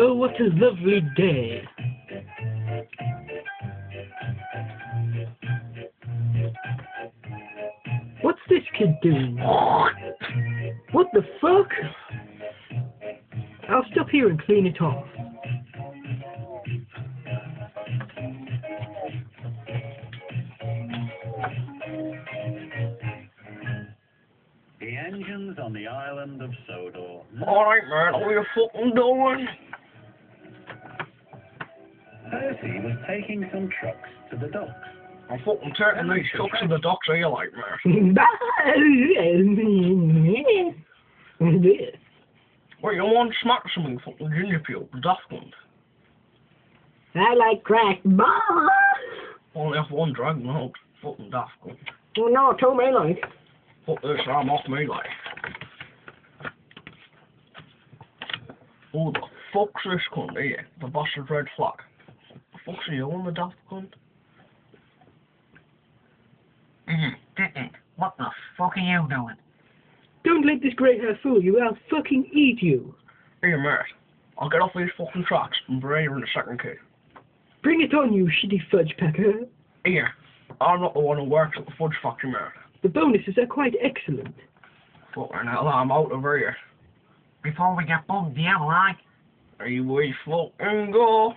Oh, what a lovely day. What's this kid doing? What the fuck? I'll stop here and clean it off. The engines on the island of Sodor. Alright, man, what are you fucking doing? Percy was taking some trucks to the docks. I'm fucking taking these trucks to the docks, are you like, man? What, you want to smack something, fucking ginger peel, daft cunt? I like crack. Only have one dragon out, fucking daft cunt. Oh no, tomo like. Fuck this, I'm off me, like. Who the fuck's this cunt here? The bastard red flag. The fuck's he on, the daft cunt? What the fuck are you doing? Don't let this grey hair fool you, I'll fucking eat you. Here, mate. I'll get off these fucking tracks and be here in a second, kid. Bring it on, you shitty fudge packer. Here, I'm not the one who works at the fudge factory, mate. The bonuses are quite excellent. Fucking hell, I'm out of here. Before we get bugged, yeah, like? Here we fucking go.